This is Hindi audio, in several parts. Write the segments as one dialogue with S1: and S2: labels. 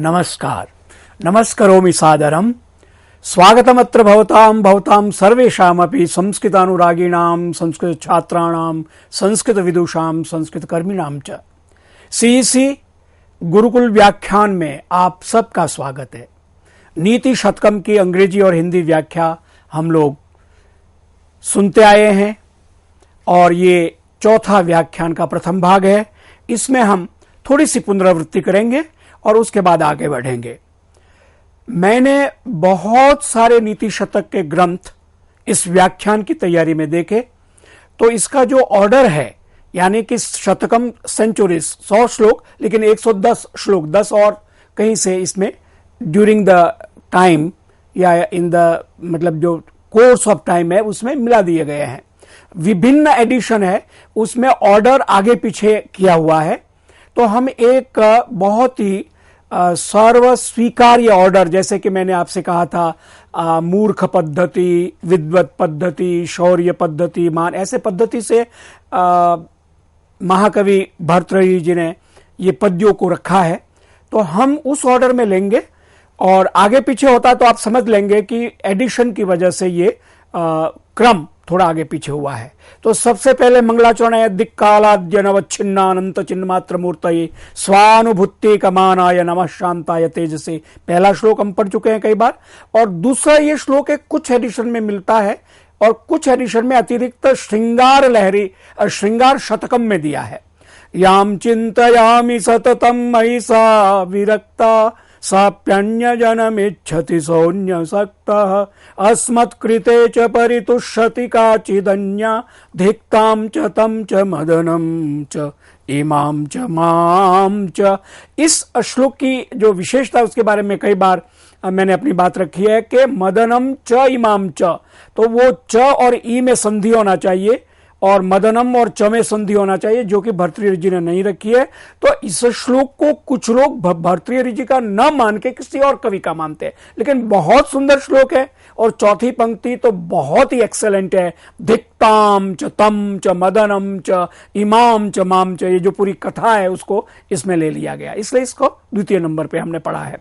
S1: नमस्कार। नमस्करोमि सादरम्। स्वागतमत्र भवतां सर्वेषामपि संस्कृतानुरागिणां, संस्कृत छात्राणां, संस्कृत विदुषां, संस्कृत कर्मिणां च सीईसी गुरुकुल व्याख्यान में आप सबका स्वागत है। नीति शतकम की अंग्रेजी और हिंदी व्याख्या हम लोग सुनते आए हैं और ये चौथा व्याख्यान का प्रथम भाग है। इसमें हम थोड़ी सी पुनरावृत्ति करेंगे और उसके बाद आगे बढ़ेंगे। मैंने बहुत सारे नीति शतक के ग्रंथ इस व्याख्यान की तैयारी में देखे, तो इसका जो ऑर्डर है यानी कि शतकम सेंचुरीज 100 श्लोक, लेकिन 110 श्लोक 10 और कहीं से इसमें ड्यूरिंग द टाइम या इन द मतलब जो कोर्स ऑफ टाइम है उसमें मिला दिए गए हैं। विभिन्न एडिशन है, उसमें ऑर्डर आगे पीछे किया हुआ है। तो हम एक बहुत ही सर्व स्वीकार्य ऑर्डर, जैसे कि मैंने आपसे कहा था मूर्ख पद्धति, विद्वत पद्धति, शौर्य पद्धति, मान, ऐसे पद्धति से महाकवि भर्तृहरि जी ने ये पद्यों को रखा है। तो हम उस ऑर्डर में लेंगे और आगे पीछे होता तो आप समझ लेंगे कि एडिशन की वजह से ये क्रम थोड़ा आगे पीछे हुआ है। तो सबसे पहले मंगलाचरण दिक्कालाद्य नवच्छिन्नानंत चिन्मात्र मूर्तये स्वानुभूति कमानाय नमः शांताय तेजसे, पहला श्लोक हम पढ़ चुके हैं कई बार। और दूसरा ये श्लोक एक कुछ एडिशन में मिलता है और कुछ एडिशन में अतिरिक्त श्रृंगार लहरी श्रृंगार शतकम में दिया है। याम चिंतयामि सततम मयि सा विरक्ता साप्यन्य जनमिच्छति सौन्यसक्तः अस्मत्कृते च परितुष्यति काचिदन्या धिक्तां च तं च मदनं च इमां च मां च। इस श्लोक की जो विशेषता उसके बारे में कई बार मैंने अपनी बात रखी है कि मदनम च इमाम च, तो वो च और ई में संधि होना चाहिए और मदनम और च में संधि होना चाहिए, जो कि भर्तृहरि जी ने नहीं रखी है। तो इस श्लोक को कुछ लोग भर्तृहरि जी का न मान के किसी और कवि का मानते हैं, लेकिन बहुत सुंदर श्लोक है और चौथी पंक्ति तो बहुत ही एक्सेलेंट है। धिक्ताम च तम च मदनम च इमाम च माम च, ये जो पूरी कथा है उसको इसमें ले लिया गया, इसलिए इसको द्वितीय नंबर पे हमने पढ़ा है।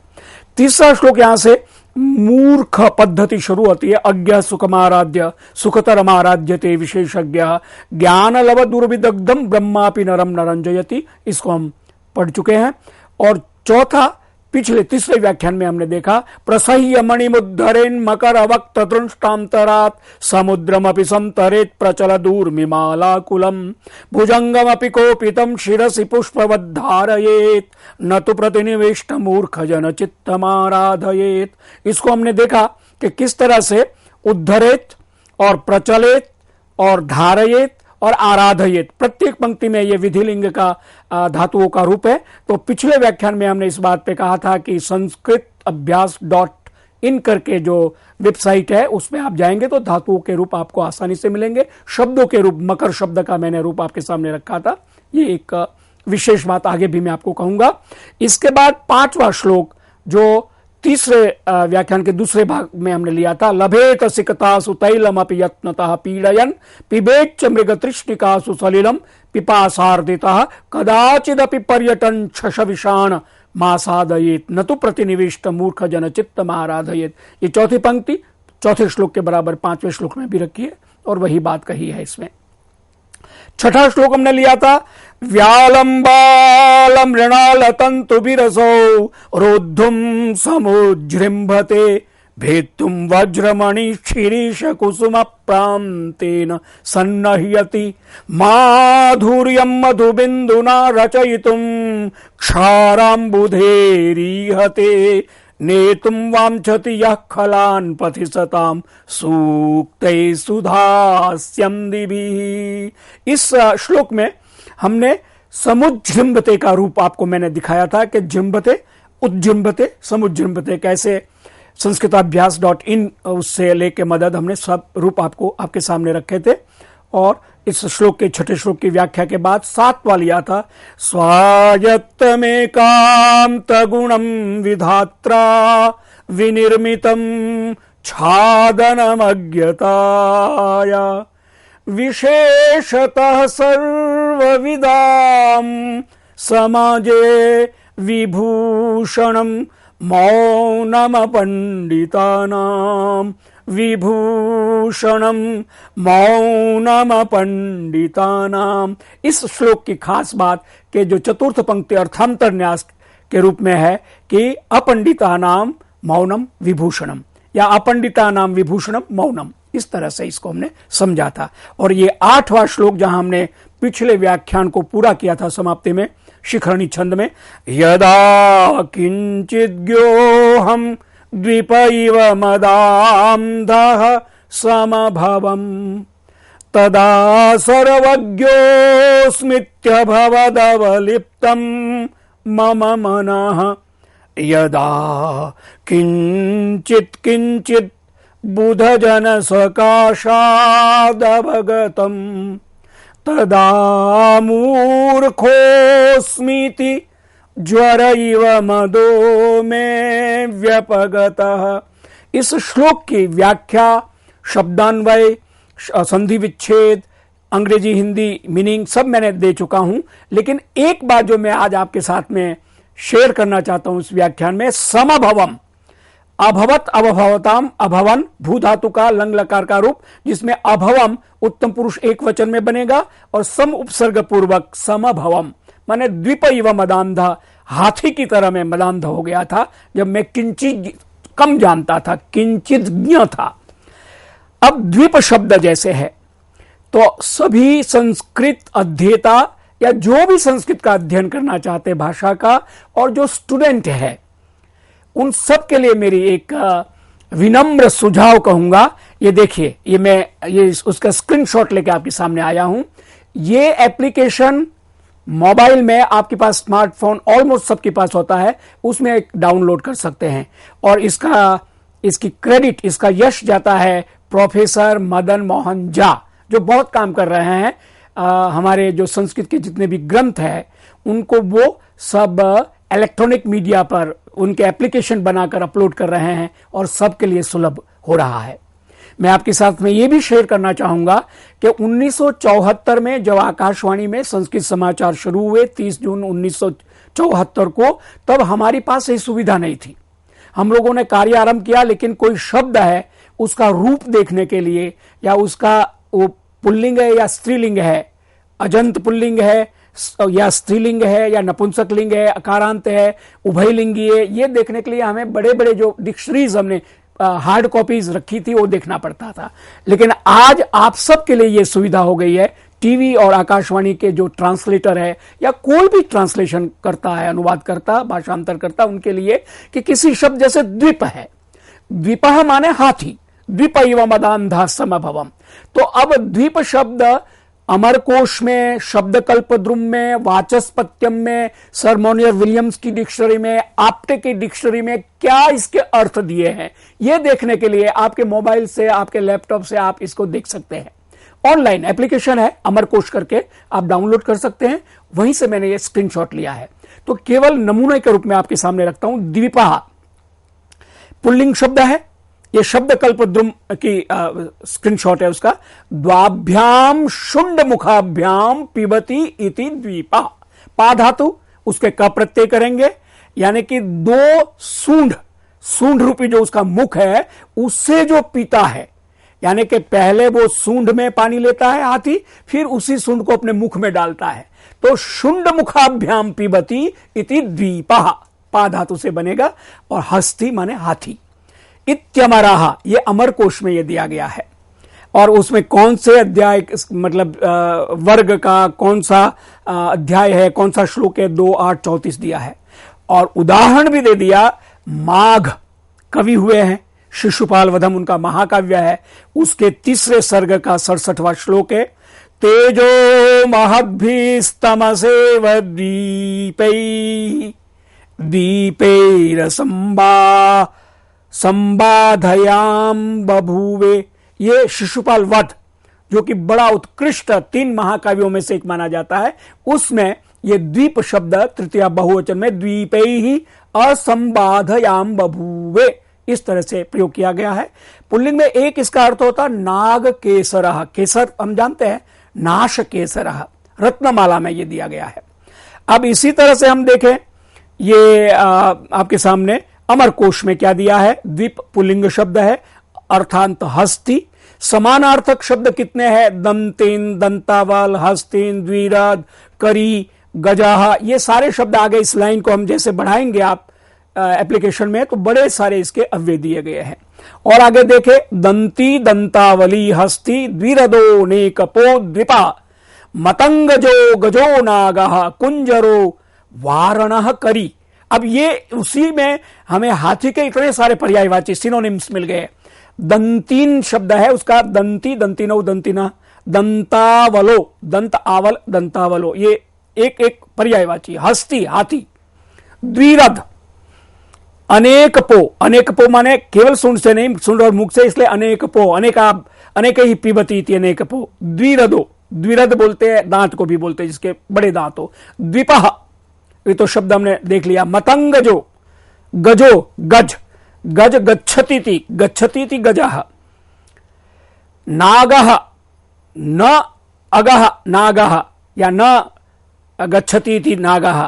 S1: तीसरा श्लोक यहां से मूर्ख पद्धति शुरू होती है। अज्ञ सुखमाराध्य सुखतरमाराध्यते विशेषज्ञ ज्ञान लव दुर्विदग्धम ब्रह्मापि नरम नरंजयति, इसको हम पढ़ चुके हैं। और चौथा पिछले तीसरे व्याख्यान में हमने देखा प्रसह्य मणिमुद्धरेन मकर अवक्त दृष्टांतरात समुद्रमपि संतरेत प्रचल दूर्मिमालाकुलम भुजंगमपि कोपितम शिरसि पुष्पवद्धारयेत न तो प्रतिनिविष्ट मूर्ख जन चित्तमाराधयेत। इसको हमने देखा कि किस तरह से उद्धरेत और प्रचलेत और धारयेत और आराधयेत, प्रत्येक पंक्ति में ये विधिलिंग का धातुओं का रूप है। तो पिछले व्याख्यान में हमने इस बात पे कहा था कि संस्कृत अभ्यास.in करके जो वेबसाइट है उसमें आप जाएंगे तो धातुओं के रूप आपको आसानी से मिलेंगे। शब्दों के रूप, मकर शब्द का मैंने रूप आपके सामने रखा था, ये एक विशेष बात आगे भी मैं आपको कहूंगा। इसके बाद पांचवा श्लोक जो तीसरे व्याख्यान के दूसरे भाग में हमने लिया था, लभेत सिकतासु तैलमपि यत्नतः पीडयन् पिबेच्च मृगतृष्णिकासु सलिलम पिपासार्दितः कदाचिदपि पर्यटन छशविषाण मासादयेत न तो प्रतिनिविष्ट मूर्ख जन चित्तमाराधयेत। ये चौथी पंक्ति चौथे श्लोक के बराबर पांचवें श्लोक में भी रखी है और वही बात कही है इसमें। छठा श्लोक हमने लिया था व्यालंबालम मृणाल तंतु बिरसो रोद्धुम समुजृंभते भेत्तुम वज्रमणि शिरीष कुसुम प्रांतेन सन्नह्यति माधुर्यं मधुबिंदुना रचयितुम क्षाराम्बुधेरीहते नेतुम वांछति यः खलान् पथि सताम सूक्तै सुधास्यं दिभिः। इस श्लोक में हमने समुज्जृंभते का रूप आपको मैंने दिखाया था कि जृंभते, उज्जृंभते, समुज्जृंभते कैसे संस्कृताभ्यास.in उससे लेके मदद हमने सब रूप आपको आपके सामने रखे थे। और इस श्लोक के छठे श्लोक की व्याख्या के बाद सातवां लिया था स्वायत्तमेकांत गुणम विधात्रा विनिर्मितम छादनमज्ञताया विशेषतः सर्वविदाम समाजे विभूषणम मौनम पंडितानाम, विभूषणम मौनम पंडितानाम। इस श्लोक की खास बात के जो चतुर्थ पंक्ति अर्थांतर न्यास के रूप में है कि अपंडितानाम मौनम विभूषणम, या अपंडितानाम विभूषणम मौनम, इस तरह से इसको हमने समझा था। और ये 8वां श्लोक जहां हमने पिछले व्याख्यान को पूरा किया था समाप्ति में शिखरणी छंद में, यदा किंचिद्योहम द्वीप इव मदांधः समभवम् तदा सर्वज्ञोऽस्मित्यभवदवलिप्तम् मम मनः, यदा किंचित किंचित बुधजन सकाशादवगतम् तदा मूर्खोऽस्मीति ज्वर इव मदो में व्यपगतः। इस श्लोक की व्याख्या, शब्दान्वय, संधि विच्छेद, अंग्रेजी हिंदी मीनिंग सब मैंने दे चुका हूं, लेकिन एक बात जो मैं आज आपके साथ में शेयर करना चाहता हूं इस व्याख्यान में, समभवम, अभवत अभवताम, अभवन भू धातु का लंग लकार का रूप, जिसमें अभवम उत्तम पुरुष एक वचन में बनेगा और सम उपसर्ग पूर्वक समभवम, माने द्वीप इव मदांधा, हाथी की तरह मैं मदांध हो गया था जब मैं किंचित कम जानता था, किंचित ज्ञ था। अब द्वीप शब्द जैसे है तो सभी संस्कृत अध्येता या जो भी संस्कृत का अध्ययन करना चाहते हैं भाषा का, और जो स्टूडेंट है, उन सब के लिए मेरी एक विनम्र सुझाव कहूंगा। ये देखिए, ये उसका स्क्रीनशॉट लेके आपके सामने आया हूं। ये एप्लीकेशन मोबाइल में आपके पास, स्मार्टफोन ऑलमोस्ट सबके पास होता है, उसमें डाउनलोड कर सकते हैं। और इसकी क्रेडिट, इसका यश जाता है प्रोफेसर मदन मोहन झा, जो बहुत काम कर रहे हैं। हमारे जो संस्कृत के जितने भी ग्रंथ हैं उनको वो सब इलेक्ट्रॉनिक मीडिया पर उनके एप्लीकेशन बनाकर अपलोड कर रहे हैं और सबके लिए सुलभ हो रहा है। मैं आपके साथ में ये भी शेयर करना चाहूंगा कि 1974 में जब आकाशवाणी में संस्कृत समाचार शुरू हुए 30 जून 1974 को, तब हमारे पास ये सुविधा नहीं थी। हम लोगों ने कार्य आरंभ किया, लेकिन कोई शब्द है उसका रूप देखने के लिए, या उसका वो पुल्लिंग है या स्त्रीलिंग है, अजंत पुल्लिंग है या स्त्रीलिंग है या नपुंसकलिंग है, अकारांत है, उभयलिंगी है, ये देखने के लिए हमें बड़े बड़े जो डिक्शनरीज हमने हार्ड कॉपीज रखी थी वो देखना पड़ता था। लेकिन आज आप सबके लिए ये सुविधा हो गई है, टीवी और आकाशवाणी के जो ट्रांसलेटर है या कोई भी ट्रांसलेशन करता है, अनुवाद करता, भाषांतर करता, उनके लिए कि किसी शब्द जैसे द्वीप है, द्वीपः माने हाथी, द्वीप इव मदांधा समभवम, तो अब द्वीप शब्द अमरकोश में, शब्दकल्पद्रुम में, वाचस्पत्यम में, सर मोनियर विलियम्स की डिक्शनरी में, आप्टे की डिक्शनरी में क्या इसके अर्थ दिए हैं, यह देखने के लिए आपके मोबाइल से, आपके लैपटॉप से आप इसको देख सकते हैं। ऑनलाइन एप्लीकेशन है, अमरकोश करके आप डाउनलोड कर सकते हैं, वहीं से मैंने ये स्क्रीनशॉट लिया है। तो केवल नमूने के रूप में आपके सामने रखता हूं। द्वीपः पुल्लिंग शब्द है, ये शब्द कल्पद्रुम की स्क्रीनशॉट है उसका। द्वाभ्याम शुंड मुखाभ्याम पिबती इति द्वीपा, पा धातु उसके क प्रत्यय करेंगे, यानी कि दो सूंड रूपी जो उसका मुख है उससे जो पीता है, यानी कि पहले वो सूंड में पानी लेता है हाथी, फिर उसी सूंड को अपने मुख में डालता है, तो शुंड मुखाभ्याम पिबती इति द्वीपा, पा धातु से बनेगा, और हस्ती माने हाथी। इत्यमराह, ये अमरकोश में ये दिया गया है, और उसमें कौन से अध्याय, मतलब वर्ग का कौन सा अध्याय है, कौन सा श्लोक है, 2, 8, 34 दिया है। और उदाहरण भी दे दिया, माघ कवि हुए हैं, शिशुपाल वधम उनका महाकाव्य है, उसके 3रे सर्ग का 67वां श्लोक है। तेजो महद्भिस्तमसेव दीपैरसंबा संबाधयाम बभूवे, ये शिशुपाल वध जो कि बड़ा उत्कृष्ट 3 महाकाव्यों में से एक माना जाता है, उसमें ये द्वीप शब्द तृतीया बहुवचन में द्वीपै ही असंबाधयाम बभूवे इस तरह से प्रयोग किया गया है। पुल्लिंग में एक इसका अर्थ होता नाग केसरः, केसर हम जानते हैं, नाश केसरः, रत्नमाला में ये दिया गया है। अब इसी तरह से हम देखें ये आपके सामने अमर कोश में क्या दिया है, द्वीप पुल्लिंग शब्द है, अर्थांत हस्ती। समानार्थक शब्द कितने हैं, दंतेन, दंतावल, हस्तीन, द्विरद, करी, गजाहा, ये सारे शब्द आ गए। इस लाइन को हम जैसे बढ़ाएंगे आप एप्लीकेशन में तो बड़े सारे इसके अव्यय दिए गए हैं। और आगे देखे, दंती, दंतावली, हस्ती, द्विरदो, नेकपो, द्विपा, मतंगजो, गजो, नागः, कुंजरो, वारणः, करी। अब ये उसी में हमें हाथी के इतने सारे पर्यायवाची सिनोनिम्स मिल गए। दंतीन शब्द है उसका, दंती, दंतीनो, दंतीना, दंतावलो, दंत आवल, दंतावलो, ये एक एक पर्यायवाची। हस्ती, हाथी। द्विरद, अनेक पो, अनेक पो माने केवल सुन से नहीं, सुन और मुख से, इसलिए अनेक पो, अनेक ही पिबती थी, अनेक पो। द्विरदो, द्विरद बोलते हैं दांत को भी बोलते हैं जिसके बड़े दांत हो। द्विपह, ये तो शब्द हमने देख लिया। मतंगजो, गजो, गज, गज गच्छति थी गजः। नागः, न अगः नागः या न गच्छति थी नागः।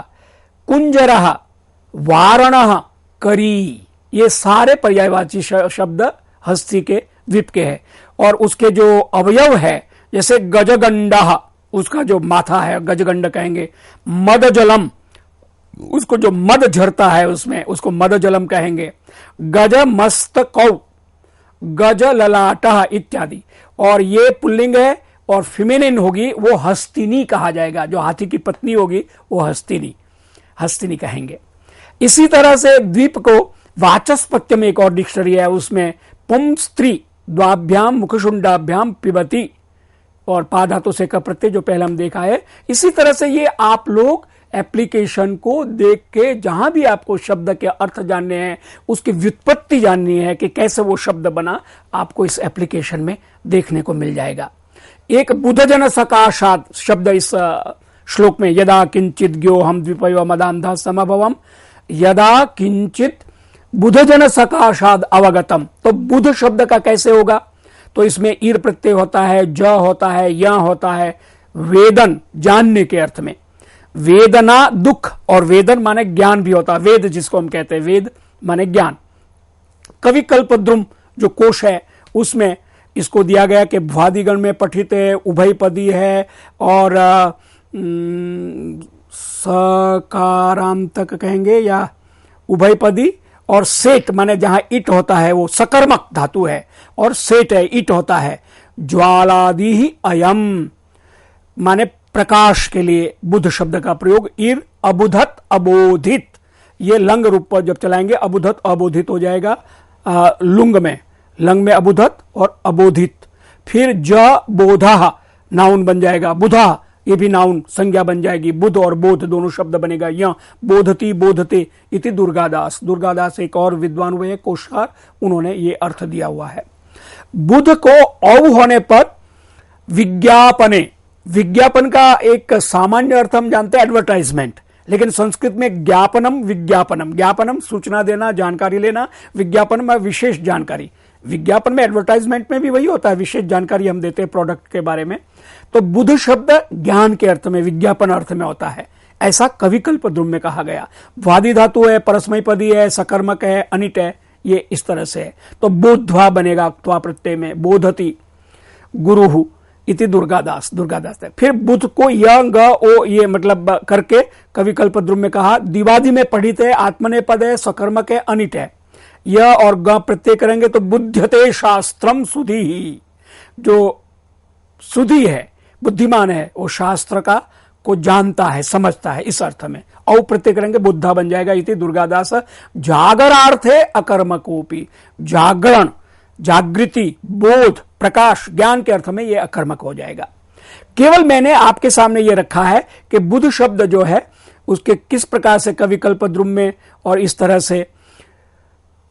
S1: कुंजरः, वारणः, करी, ये सारे पर्यायवाची शब्द हस्ती के द्वीप के हैं। और उसके जो अवयव है, जैसे गजगंडः, उसका जो माथा है गजगंड कहेंगे। मदजलम, उसको जो मद झरता है उसमें, उसको मदजलम कहेंगे। गज मस्तकौ, गज ललाटः इत्यादि। और ये पुल्लिंग है और फिमेनिन होगी वो हस्तिनी कहा जाएगा। जो हाथी की पत्नी होगी वो हस्तिनी कहेंगे। इसी तरह से द्वीप को वाचस्पत्य में एक और डिक्शनरी है, उसमें पुम स्त्री, द्वाभ्याम मुखशुंडाभ्याम पिबती, और पा धातु से का प्रत्यय जो पहले हम देखा है। इसी तरह से ये आप लोग एप्लीकेशन को देख के जहां भी आपको शब्द के अर्थ जानने हैं, उसकी व्युत्पत्ति जाननी है कि कैसे वो शब्द बना, आपको इस एप्लीकेशन में देखने को मिल जाएगा। एक बुधजन सकाशात शब्द इस श्लोक में, यदा किंचित ज्ञो हम द्विपयो मदांधा समभवम, यदा किंचित बुधजन सकाशाद अवगतम। तो बुध शब्द का कैसे होगा, तो इसमें ईर प्रत्यय होता है, ज होता है, य होता है, वेदन, जानने के अर्थ में। वेदना, दुख, और वेदन माने ज्ञान भी होता है। वेद जिसको हम कहते हैं, वेद माने ज्ञान। कवि कल्पद्रुम जो कोश है उसमें इसको दिया गया कि भ्वादिगण में पठित है, उभयपदी है, और सकारांतक कहेंगे या उभयपदी, और सेठ माने जहां इट होता है वो सकर्मक धातु है, और सेठ है, इट होता है। ज्वालादि ही अयम माने प्रकाश के लिए बुध शब्द का प्रयोग। इर, अबुधत, अबोधित, ये लंग रूप पर जब चलाएंगे अबुधत अबोधित हो जाएगा। लुंग में अबुधत और अबोधित। फिर ज बोधा नाउन बन जाएगा, बुधा ये भी नाउन संज्ञा बन जाएगी। बुध और बोध दोनों शब्द बनेगा। यह बोधती, बोधते इति दुर्गादास एक और विद्वान हुए हैं कोशकार, उन्होंने ये अर्थ दिया हुआ है। बुध को औ होने पर विज्ञापने, विज्ञापन का एक सामान्य अर्थ हम जानते हैं एडवर्टाइजमेंट, लेकिन संस्कृत में ज्ञापनम, विज्ञापनम, ज्ञापनम सूचना देना, जानकारी लेना, विज्ञापन में विशेष जानकारी। विज्ञापन में, एडवर्टाइजमेंट में भी वही होता है, विशेष जानकारी हम देते हैं प्रोडक्ट के बारे में। तो बुध शब्द ज्ञान के अर्थ में, विज्ञापन अर्थ में होता है, ऐसा कवि कल्पद्रुम में कहा गया। वादी धातु है, परस्मैपदी है, सकर्मक है, अनिट है, ये इस तरह से है। तो बोध्वा बनेगा त्वा प्रत्यय में, बोधति गुरुहु इति दुर्गादास है। फिर बुध को य ग ओ ये मतलब करके कवि कल्पद्रुम में कहा, दिवादी में पढ़ित है, आत्मनेपद है, सकर्मक है, अनिट है। य और ग प्रत्यय करेंगे तो बुध्यते शास्त्रम सुधी ही, जो सुधी है, बुद्धिमान है, वो शास्त्र का को जानता है, समझता है, इस अर्थ में। औ प्रत्यय करेंगे बुद्धा बन जाएगा। इति दुर्गादास। जागरार्थ है अकर्मकोपी, जागरण, जागृति, बोध, प्रकाश, ज्ञान के अर्थ में यह अकर्मक हो जाएगा। केवल मैंने आपके सामने यह रखा है कि बुध शब्द जो है उसके किस प्रकार से कवि कल्पद्रुम में और इस तरह से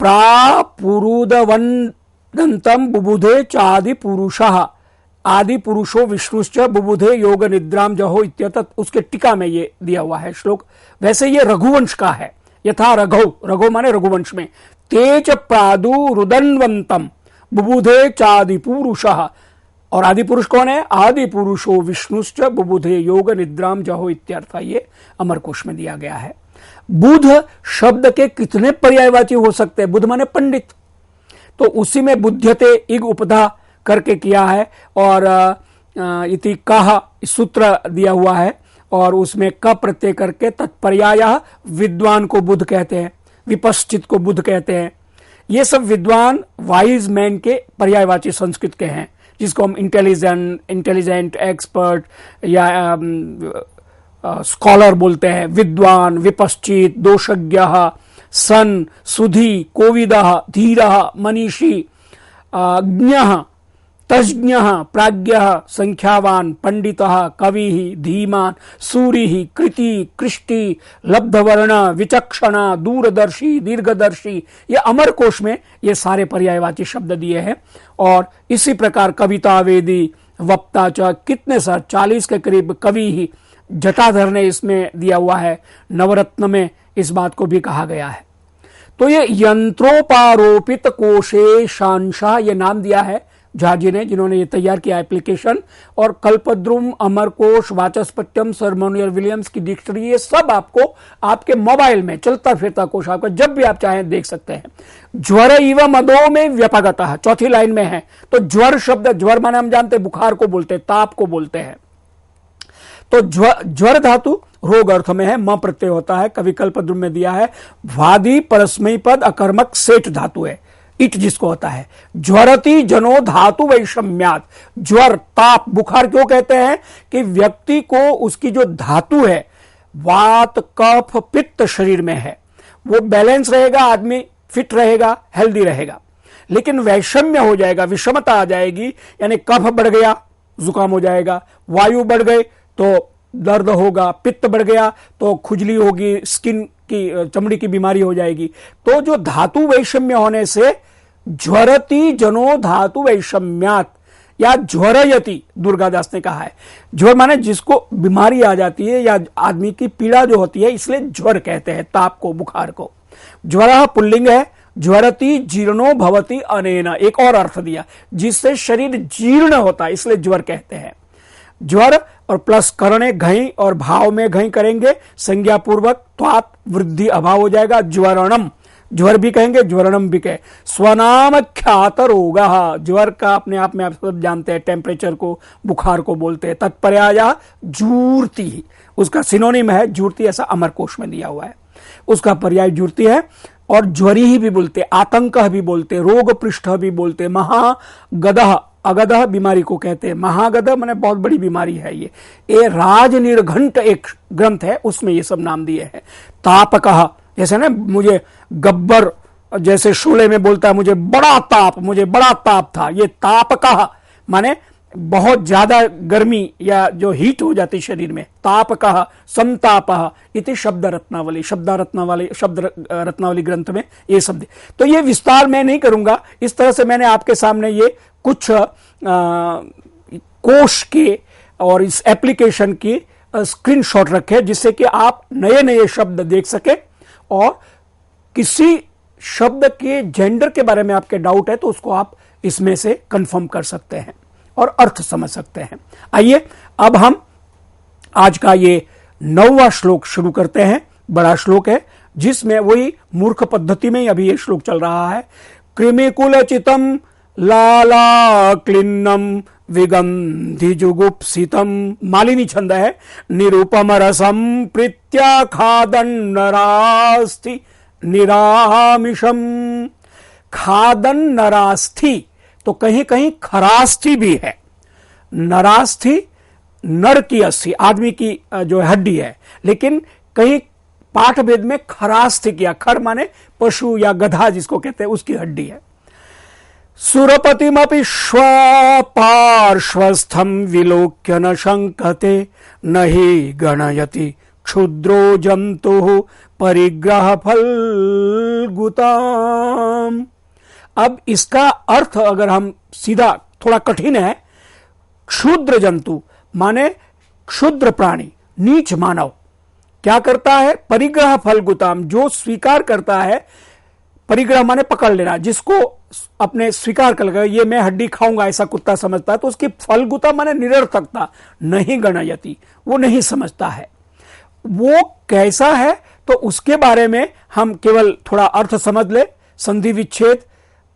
S1: प्रापुरुदवंदंतम बुबुधे चादि पुरुषः, आदि पुरुषो विष्णुश्च बुबुधे योग निद्राम जहो इत्यतत, उसके टीका में ये दिया हुआ है श्लोक। वैसे ये रघुवंश का है। यथा रघो माने रघुवंश में, तेज प्रादु रुदन्वंतम बुबुधे चादि पुरुषः, और आदि पुरुष कौन है, आदि पुरुषो विष्णुश्च बुबुधे योग निद्राम जहो इत्यर्थ, ये अमरकोश में दिया गया है। बुध शब्द के कितने पर्यायवाची हो सकते हैं? बुध माने पंडित, तो उसी में बुध्यते इग उपधा करके किया है, और इति कहा सूत्र दिया हुआ है, और उसमें क प्रत्यय करके तत्पर्याय विद्वान को बुध कहते हैं, विपश्चित को बुध कहते हैं। ये सब विद्वान वाइज मैन के पर्यायवाची संस्कृत के हैं, जिसको हम इंटेलिजेंट, एक्सपर्ट या स्कॉलर बोलते हैं। विद्वान, विपश्चित, दोषज्ञ, सन, सुधी, कोविदः, धीरः, मनीषी, ज्ञः, तज्ज्ञः, प्राज्ञः, संख्यावान, पंडितः, कविः, धीमान, सूरिः, कृति, कृष्टि, लब्धवर्ण, विचक्षण, दूरदर्शी, दीर्घदर्शी, ये अमरकोश में ये सारे पर्यायवाची शब्द दिए हैं। और इसी प्रकार कविता वेदी, वक्ता च, कितने सर 40 के करीब कवि ही, जटाधर ने इसमें दिया हुआ है। नवरत्न में इस बात को भी कहा गया है। तो ये यंत्रोपारोपित कोशेशांशा ये नाम दिया है झा जी ने, जिन्होंने ये तैयार किया एप्लीकेशन। और कल्पद्रुम, अमरकोश, वाचस्पत्यम, सर मोनियर विलियम्स की डिक्शनरी, ये सब आपको आपके मोबाइल में चलता फिरता कोश आपका जब भी आप चाहें देख सकते हैं। ज्वर इव मदो में व्यापकतः चौथी लाइन में है। तो ज्वर शब्द, ज्वर माने हम जानते हैं बुखार को बोलते हैं, ताप को बोलते हैं। तो ज्वर धातु रोग अर्थ में है, म प्रत्यय होता है, कवि कल्पद्रुम में दिया है। वादी परस्मयी पद अकर्मक सेठ धातु है, इट जिसको होता है। ज्वरति जनो धातु वैषम्यात, ज्वर ताप बुखार क्यों कहते हैं? कि व्यक्ति को उसकी जो धातु है, वात कफ पित्त शरीर में है, वो बैलेंस रहेगा, आदमी फिट रहेगा, हेल्दी रहेगा। लेकिन वैषम्य हो जाएगा, विषमता आ जाएगी, यानी कफ बढ़ गया जुकाम हो जाएगा, वायु बढ़ गई तो दर्द होगा, पित्त बढ़ गया तो खुजली होगी, स्किन की चमड़ी की बीमारी हो जाएगी। तो जो धातु वैषम्य होने से ज्वरति जनो धातु वैषम्यात या ज्वरयति, दुर्गादास ने कहा है। ज्वर माने जिसको बीमारी आ जाती है या आदमी की पीड़ा जो होती है, इसलिए ज्वर कहते हैं ताप को, बुखार को। ज्वर पुल्लिंग है, ज्वरति जीर्णो भवति अनेन, एक और अर्थ दिया, जिससे शरीर जीर्ण होता है, इसलिए ज्वर कहते हैं। ज्वर और प्लस करणे घई और भाव में घई करेंगे संज्ञा पूर्वक, त्वात वृद्धि अभाव हो जाएगा। ज्वरणम, ज्वर भी कहेंगे, ज्वरणम भी कहे। स्वनाम ख्यात रोग, ज्वर का अपने आप में आप सब जानते हैं, टेम्परेचर को, बुखार को बोलते हैं। तत्पर्याय जूर्ति, उसका सिनोनिम है जूर्ति, ऐसा अमरकोश में दिया हुआ है, उसका पर्याय जूर्ति है। और ज्वरी ही भी बोलते, आतंक भी बोलते, रोग पृष्ठ भी बोलते, महागदह, अगदह बीमारी को कहते हैं, महागदह माने बहुत बड़ी बीमारी है ये राज निर्घंट एक ग्रंथ है, उसमें ये सब नाम दिए हैं। तापकः, जैसे ना मुझे गब्बर जैसे शोले में बोलता है मुझे बड़ा ताप था, ये तापकः माने बहुत ज्यादा गर्मी या जो हीट हो जाती शरीर में। तापकः, संतापः इति शब्द रत्नावली ग्रंथ में ये शब्द। तो ये विस्तार मैं नहीं करूंगा, इस तरह से मैंने आपके सामने ये कुछ कोश के और इस एप्लीकेशन की स्क्रीनशॉट रखे, जिससे कि आप नए नए शब्द देख सके, और किसी शब्द के जेंडर के बारे में आपके डाउट है तो उसको आप इसमें से कंफर्म कर सकते हैं और अर्थ समझ सकते हैं। आइए अब हम आज का ये 9वां श्लोक शुरू करते हैं। बड़ा श्लोक है, जिसमें वही मूर्ख पद्धति में अभी ये श्लोक चल रहा है। कृमिकुलचितम लाला क्लिन्नम विगंधिजुगुप्सितम, मालिनी छंद है। निरुपम रसम प्रीत्याखादन नरास्थि निरामिषम, खादन नरास्थि, तो कहीं कहीं खरास्थि भी है। नरास्थि नर की अस्थि, आदमी की जो हड्डी है, लेकिन कहीं पाठ भेद में खरास्थि किया, खर माने पशु या गधा जिसको कहते हैं, उसकी हड्डी है। सुरपतिमपि श्वपार्श्वस्थं विलोक्य न शंकते, नहि गणयति क्षुद्रो जंतु परिग्रह फलगुताम। अब इसका अर्थ अगर हम सीधा, थोड़ा कठिन है। क्षुद्र जंतु माने क्षुद्र प्राणी, नीच मानव क्या करता है? परिग्रह फलगुताम, जो स्वीकार करता है। परिग्रह माने पकड़ लेना, जिसको अपने स्वीकार कर लेगा, ये मैं हड्डी खाऊंगा ऐसा कुत्ता समझता है, तो उसकी फलगुता माने निरर्थकता, नहीं गणयति, वो नहीं समझता है। वो कैसा है? तो उसके बारे में हम केवल थोड़ा अर्थ समझ ले। संधि विच्छेद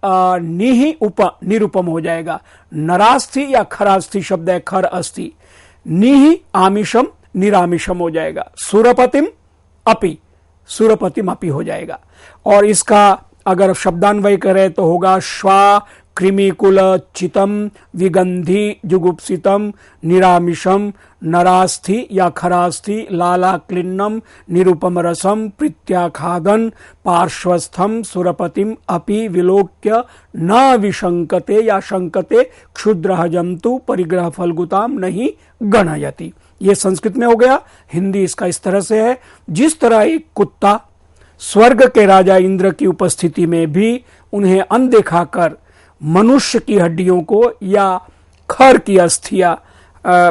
S1: निहि उप निरुपम हो जाएगा। नरास्थि या खरास्थि शब्द है, खर अस्थि। निहि आमिषम निरामिषम हो जाएगा। सुरपतिम अपि, सुरपतिम अपि हो जाएगा। और इसका अगर शब्दान्वय करें तो होगा श्वा कृमिकुल चितम विगंधि जुगुप्सितम निरामिषम नरास्थि या खरास्थि लाला क्लिन्नम निरुपम रसम प्रीत्याखादन पार्श्वस्थम सुरपतिम अपि विलोक्य न विशंकते या शंकते क्षुद्र जंतु परिग्रह फलगुताम नहीं गणयति। ये संस्कृत में हो गया। हिंदी इसका इस तरह से है, जिस तरह एक कुत्ता स्वर्ग के राजा इंद्र की उपस्थिति में भी उन्हें अनदेखा कर मनुष्य की हड्डियों को या खर की अस्थियां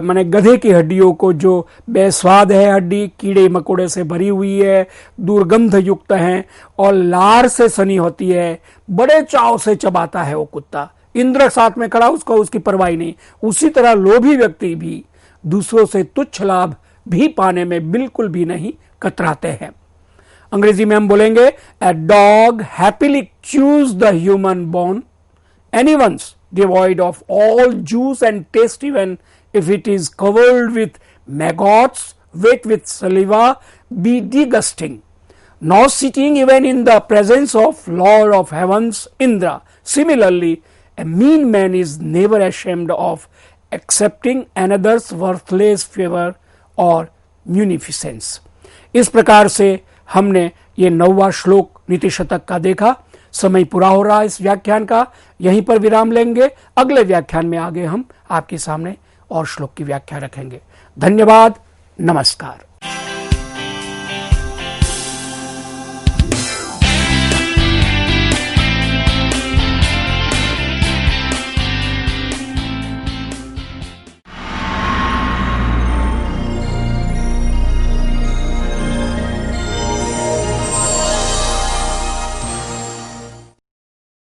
S1: माने गधे की हड्डियों को, जो बेस्वाद है हड्डी, कीड़े मकोड़े से भरी हुई है, दुर्गंध युक्त है और लार से सनी होती है, बड़े चाव से चबाता है वो कुत्ता। इंद्र साथ में खड़ा, उसको उसकी परवाह नहीं। उसी तरह लोभी व्यक्ति भी दूसरों से तुच्छ लाभ भी पाने में बिल्कुल भी नहीं कतराते हैं। अंग्रेजी में हम बोलेंगे a dog happily choose the human bone, anyone's devoid of all juice and taste, even if it is covered with maggots, wet with saliva, be disgusting. Now sitting even in the presence of Lord of Heavens, Indra. Similarly, a mean man is never ashamed of accepting another's worthless favor or munificence. इस प्रकार से हमने ये 9वां श्लोक नीति शतक का देखा। समय पूरा हो रहा है इस व्याख्यान का, यहीं पर विराम लेंगे। अगले व्याख्यान में आगे हम आपके सामने और श्लोक की व्याख्या रखेंगे। धन्यवाद, नमस्कार।